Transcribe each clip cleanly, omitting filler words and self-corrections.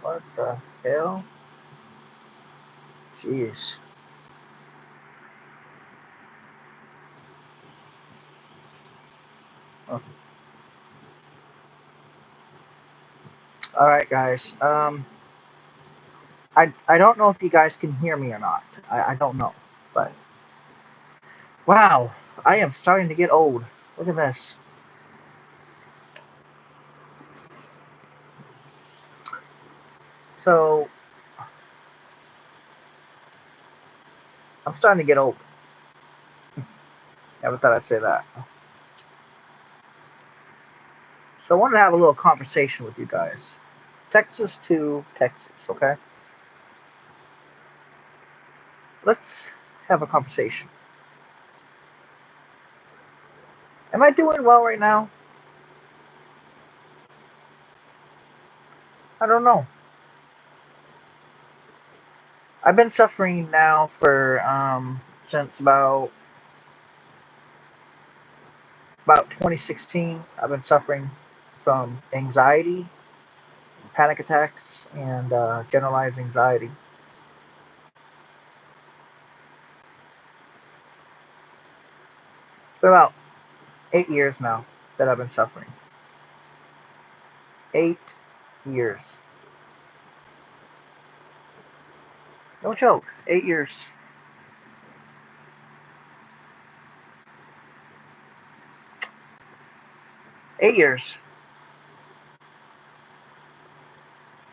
What the hell? Jeez. Oh. All right, guys. I don't know if you guys can hear me or not. I don't know, but wow, I am starting to get old. Look at this. So I'm starting to get old. Never thought I'd say that. So I wanted to have a little conversation with you guys. Texas to Texas, okay? Let's have a conversation. Am I doing well right now? I don't know. I've been suffering now for since about 2016. I've been suffering from anxiety, panic attacks, and generalized anxiety. It's been about 8 years now that I've been suffering. 8 years. No joke. 8 years. 8 years.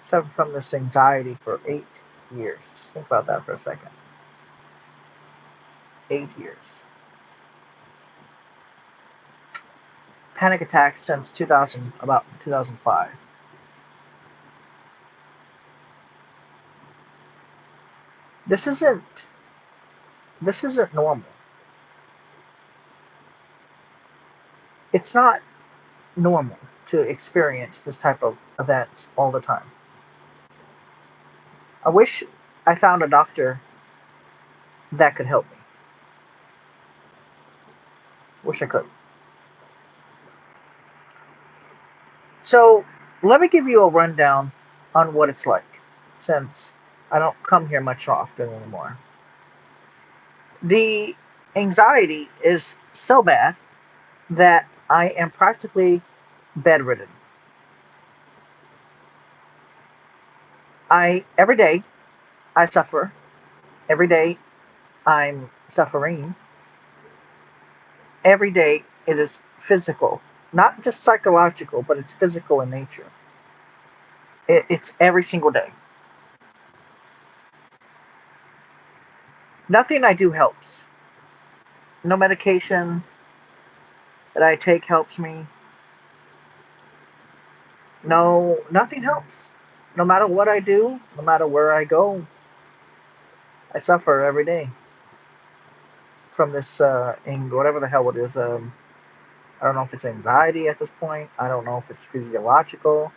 Suffering from this anxiety for 8 years. Just think about that for a second. 8 years. Panic attacks since about 2005. This isn't this isn't normal. It's not normal to experience this type of events all the time. I wish I found a doctor that could help me. Wish I could. So, let me give you a rundown on what it's like, since I don't come here much often anymore. The anxiety is so bad that I am practically bedridden. I every day I suffer. Every day I'm suffering. Every day it is physical, not just psychological, but it's physical in nature. It's every single day. Nothing I do helps. No medication that I take helps me. No, nothing helps. No matter what I do, no matter where I go, I suffer every day from this, whatever the hell it is. I don't know if it's anxiety at this point. I don't know if it's physiological.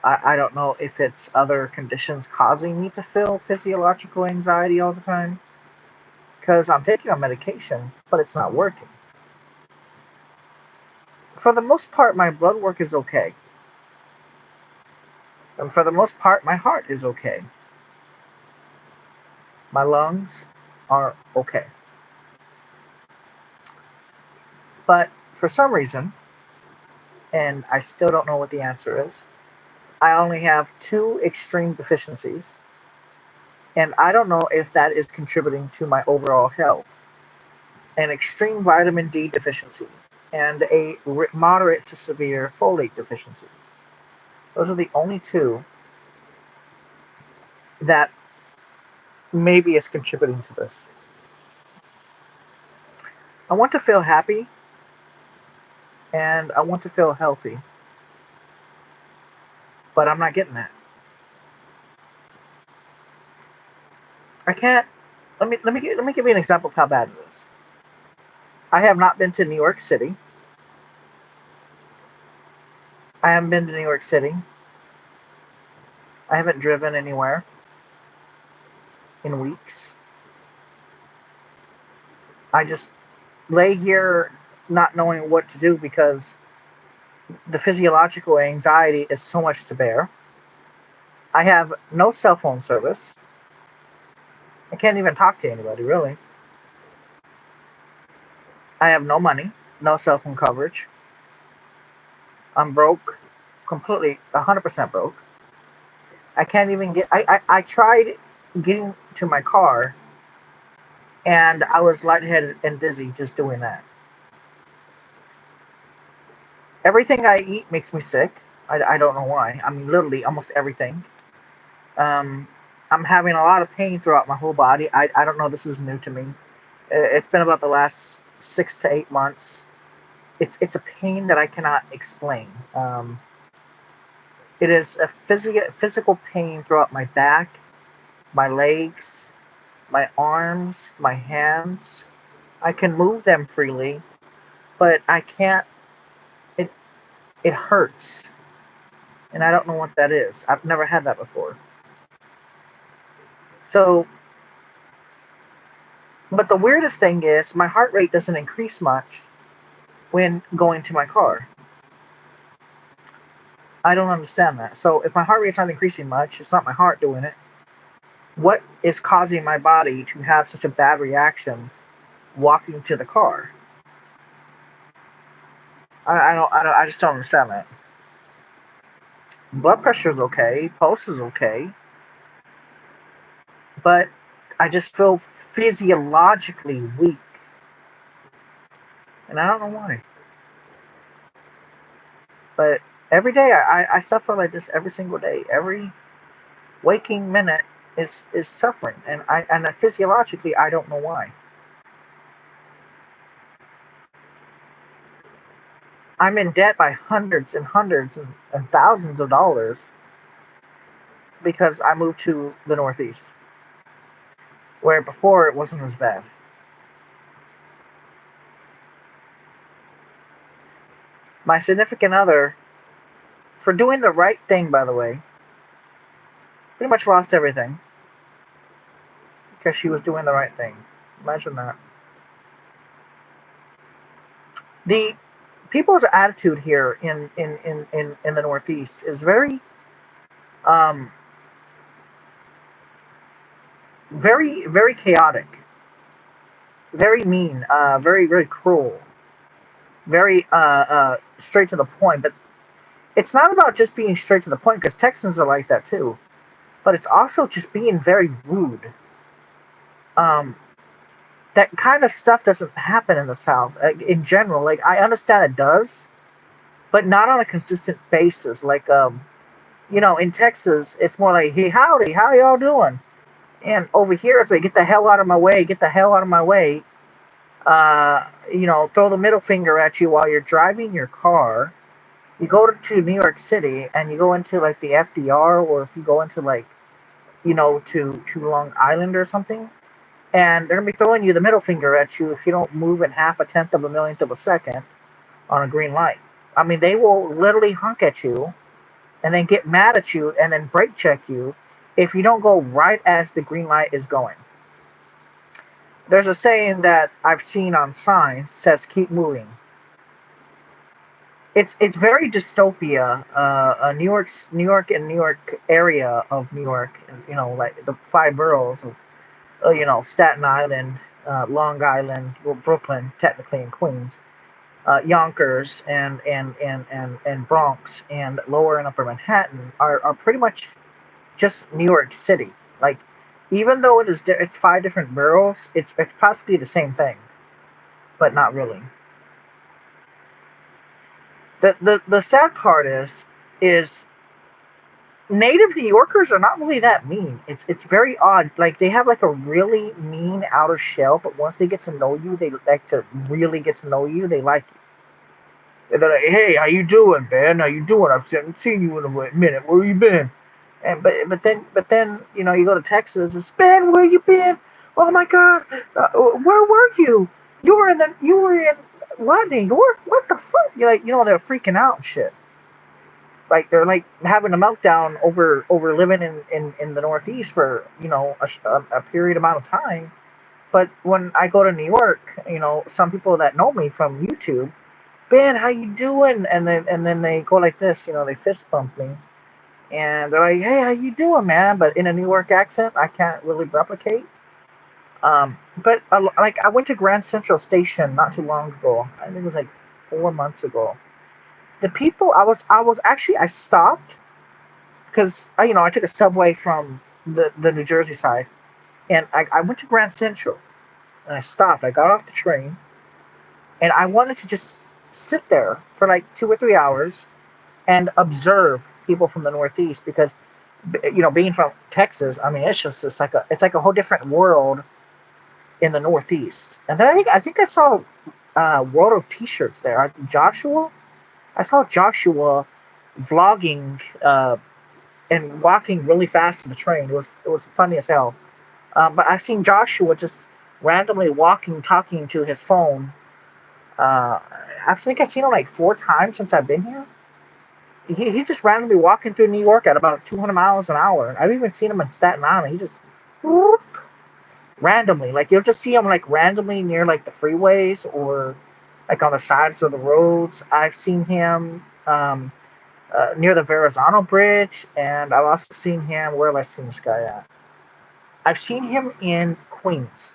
I don't know if it's other conditions causing me to feel physiological anxiety all the time. Because I'm taking a medication, but it's not working. For the most part, my blood work is okay. And for the most part, my heart is okay. My lungs are okay. But for some reason, and I still don't know what the answer is, I only have two extreme deficiencies. And I don't know if that is contributing to my overall health. An extreme vitamin D deficiency and a moderate to severe folate deficiency. Those are the only two that maybe is contributing to this. I want to feel happy and I want to feel healthy, but I'm not getting that. I can't. Let me give you an example of how bad it is. I have not been to New York City. I haven't been to New York City. I haven't driven anywhere in weeks. I just lay here not knowing what to do because the physiological anxiety is so much to bear. I have no cell phone service. I can't even talk to anybody, really. I have no money, no cell phone coverage. I'm broke, completely 100% broke. I can't even get. I tried getting to my car, and I was lightheaded and dizzy just doing that. Everything I eat makes me sick. I don't know why. I mean, literally almost everything. Um, I'm having a lot of pain throughout my whole body. I don't know. This is new to me. It's been about the last 6 to 8 months. It's a pain that I cannot explain. It is a physical pain throughout my back, my legs, my arms, my hands. I can move them freely, but I can't. It it hurts, and I don't know what that is. I've never had that before. So, but the weirdest thing is my heart rate doesn't increase much when going to my car. I don't understand that. So if my heart rate's not increasing much, it's not my heart doing it. What is causing my body to have such a bad reaction walking to the car? I just don't understand that. Blood pressure's okay, pulse is okay, but I just feel physiologically weak, and I don't know why. But every day I suffer like this every single day. Every waking minute is suffering, and physiologically I don't know why. I'm in debt by hundreds and hundreds and thousands of dollars because I moved to the Northeast, where before it wasn't as bad. My significant other, for doing the right thing, by the way, pretty much lost everything because she was doing the right thing. Imagine that. The people's attitude here in the Northeast is um, very chaotic, very mean, very cruel, very straight to the point. But it's not about just being straight to the point, because Texans are like that too. But it's also just being very rude. Um, that kind of stuff doesn't happen in the South in general. Like, I understand it does, but not on a consistent basis. Like, in Texas, it's more like, hey, howdy, how y'all doing? And over here, it's like, get the hell out of my way, get the hell out of my way. Throw the middle finger at you while you're driving your car. You go to New York City and you go into like the FDR, or if you go into like, to Long Island or something, and they're gonna be throwing you the middle finger at you if you don't move in half a tenth of a millionth of a second on a green light. I mean, they will literally honk at you and then get mad at you and then brake check you if you don't go right as the green light is going. There's a saying that I've seen on signs says keep moving. It's very dystopia. New York and New York area of New York, like the five boroughs of Staten Island, Long Island, well, Brooklyn, technically, in Queens, Yonkers, and Bronx, and Lower and Upper Manhattan are pretty much just New York City. Like, even though it's five different boroughs, it's possibly the same thing, but not really. The sad part is native New Yorkers are not really that mean. It's very odd. Like, they have like a really mean outer shell, but once they get to know you, they like to really get to know you. They like you. They're like, hey, how you doing, Ben? How you doing? I haven't seen you in a minute. Where you been? And but then you go to Texas. It's Ben. Where you been? Oh my God, where were you? You were in what, New York? What the fuck? You're like, they're freaking out and shit. Like, they're like having a meltdown over living in the Northeast for a period amount of time. But when I go to New York, some people that know me from YouTube, Ben, how you doing? And then they go like this, they fist bump me, and they're like, "Hey, how you doing, man?" But in a New York accent, I can't really replicate. But like I went to Grand Central Station not too long ago. I think it was like 4 months ago. The people I was actually I stopped because I took a subway from the New Jersey side, and I went to Grand Central and I stopped. I got off the train and I wanted to just sit there for like 2 or 3 hours and observe people from the Northeast because being from Texas, I mean it's like a whole different world in the Northeast. And then I think I saw World of T-shirts there. I saw Joshua vlogging and walking really fast to the train. It was funny as hell. But I've seen Joshua just randomly walking, talking to his phone. Uh, I think I've seen him like 4 times since I've been here. He's just randomly walking through New York at about 200 miles an hour. I've even seen him in Staten Island. He just whoop, randomly, like you'll just see him like randomly near like the freeways or like on the sides of the roads. I've seen him near the Verrazano Bridge, and I've also seen him. Where have I seen this guy at? I've seen him in Queens,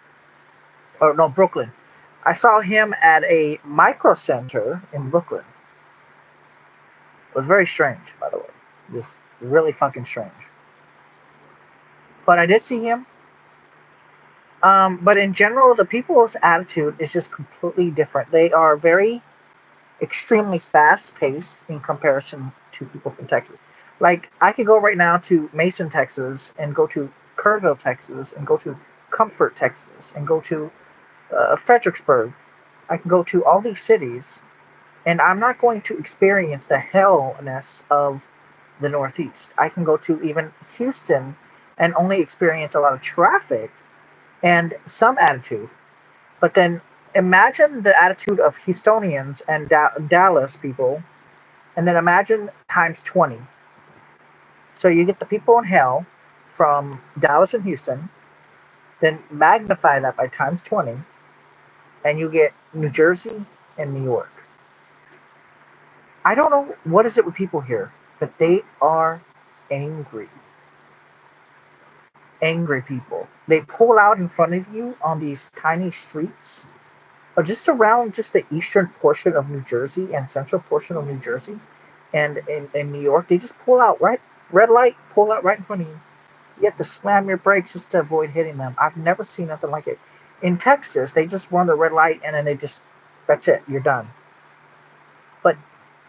or no, Brooklyn. I saw him at a micro center in Brooklyn. It was very strange, by the way. Just really fucking strange. But I did see him. But in general, the people's attitude is just completely different. They are very extremely fast paced in comparison to people from Texas. Like I could go right now to Mason, Texas, and go to Kerrville, Texas, and go to Comfort, Texas, and go to Fredericksburg. I can go to all these cities, and I'm not going to experience the hellness of the Northeast. I can go to even Houston and only experience a lot of traffic and some attitude. But then imagine the attitude of Houstonians and Dallas people, and then imagine times 20. So you get the people in hell from Dallas and Houston, then magnify that by times 20, and you get New Jersey and New York. I don't know what is it with people here, but they are angry. Angry people. They pull out in front of you on these tiny streets, or just around just the eastern portion of New Jersey and central portion of New Jersey, and in New York. They just pull out right, red light, pull out right in front of you. You have to slam your brakes just to avoid hitting them. I've never seen nothing like it. In Texas, they just run the red light and then that's it, you're done. But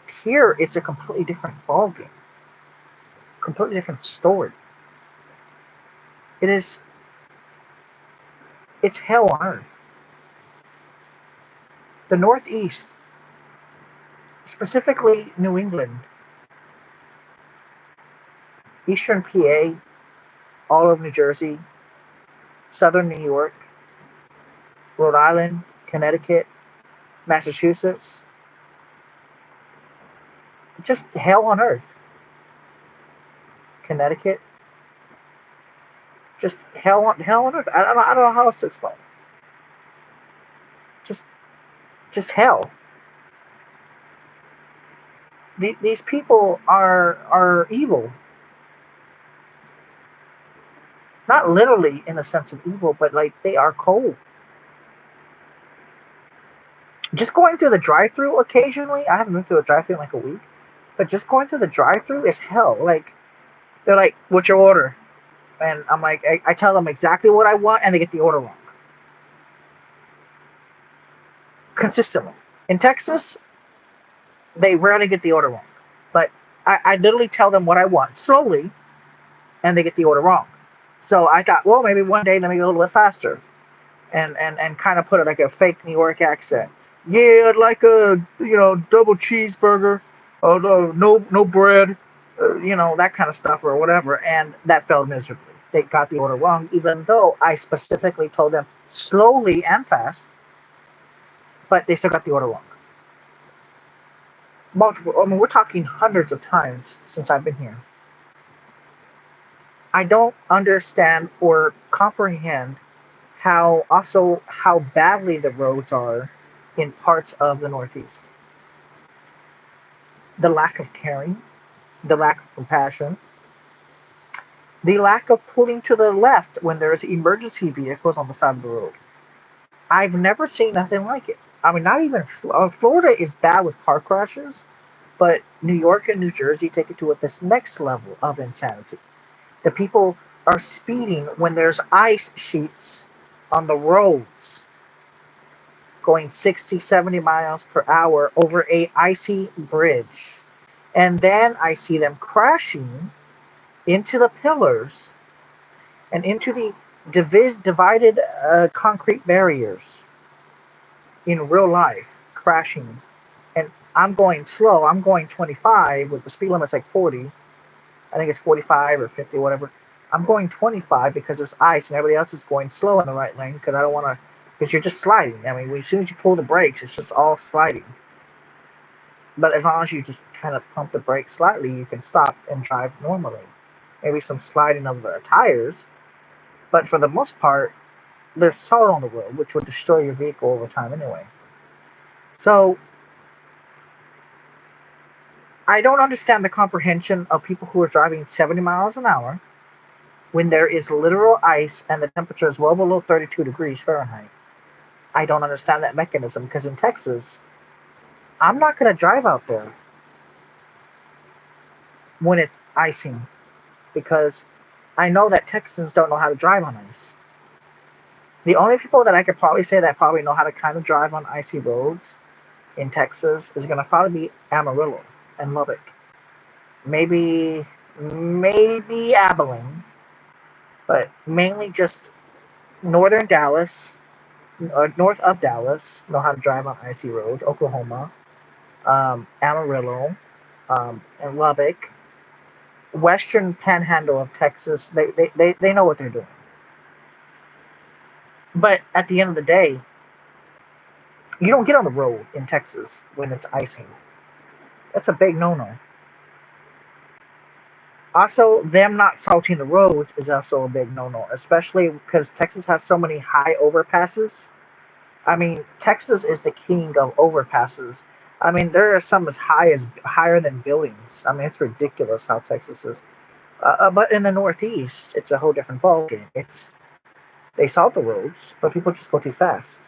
here, it's a completely different ballgame, completely different story. It is, it's hell on earth. The Northeast, specifically New England, Eastern PA, all of New Jersey, Southern New York, Rhode Island, Connecticut, Massachusetts, just hell on earth. Connecticut, just hell on earth. I don't know how else to explain. Just just hell. These people are evil, not literally in the sense of evil, but like they are cold. Just going through the drive-through occasionally. I haven't been through a drive-through in like a week, but just going through the drive-through is hell. Like they're like, "What's your order?" And I'm like, I tell them exactly what I want, and they get the order wrong consistently. In Texas, they rarely get the order wrong, but I literally tell them what I want slowly, and they get the order wrong. So I thought, well, maybe one day let me go a little bit faster, and kind of put it like a fake New York accent. Yeah, I'd like a double cheeseburger, no bread, that kind of stuff or whatever, and that failed miserably. They got the order wrong, even though I specifically told them slowly and fast, but they still got the order wrong. Multiple. I mean, we're talking hundreds of times since I've been here. I don't understand or comprehend how badly the roads are in parts of the Northeast. The lack of caring, the lack of compassion. The lack of pulling to the left when there's emergency vehicles on the side of the road. I've never seen nothing like it. I mean, not even Florida is bad with car crashes, but New York and New Jersey take it to this next level of insanity. The people are speeding when there's ice sheets on the roads going 60, 70 miles per hour over a icy bridge. And then I see them crashing into the pillars and into the divided concrete barriers in real life, crashing. And I'm going slow. I'm going 25 with the speed limit's like 40. I think it's 45 or 50, whatever. I'm going 25 because there's ice and everybody else is going slow in the right lane because I don't want to, because you're just sliding. I mean, as soon as you pull the brakes, it's just all sliding. But as long as you just kind of pump the brakes slightly, you can stop and drive normally. Maybe some sliding of the tires, but for the most part, there's salt on the road, which would destroy your vehicle over time anyway. So I don't understand the comprehension of people who are driving 70 miles an hour when there is literal ice and the temperature is well below 32 degrees Fahrenheit. I don't understand that mechanism because in Texas, I'm not going to drive out there when it's icing because I know that Texans don't know how to drive on ice. The only people that I could probably say that probably know how to kind of drive on icy roads in Texas is going to probably be Amarillo and Lubbock. Maybe Abilene, but mainly just northern Dallas, north of Dallas, know how to drive on icy roads. Oklahoma, Amarillo, and Lubbock, western panhandle of Texas. They know what they're doing. But at the end of the day, you don't get on the road in Texas when it's icing. That's a big no-no. Also, them not salting the roads is also a big no-no, especially because Texas has so many high overpasses. I mean, Texas is the king of overpasses. I mean, there are some as higher than buildings. I mean, it's ridiculous how Texas is. But in the Northeast, it's a whole different ballgame. They salt the roads, but people just go too fast.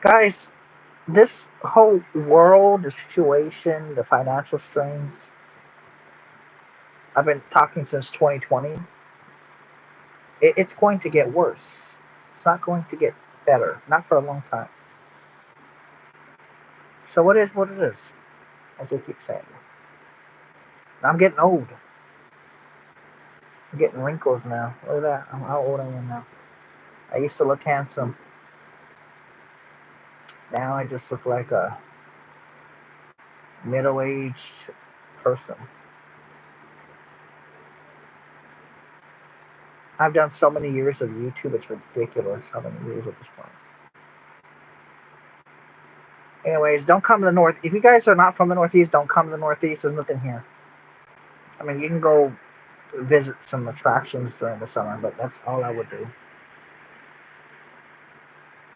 Guys, this whole world, the situation, the financial strains. I've been talking since 2020. It's going to get worse. It's not going to get better, not for a long time. So what is what it is, as they keep saying. I'm getting old. I'm getting wrinkles now. Look at that. I'm how old I am now. I used to look handsome. Now I just look like a middle-aged person. I've done so many years of YouTube, it's ridiculous how many years at this point. Anyways, don't come to the North. If you guys are not from the Northeast, don't come to the Northeast. There's nothing here. I mean, you can go visit some attractions during the summer, but that's all I would do.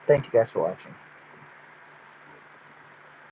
Thank you guys for watching.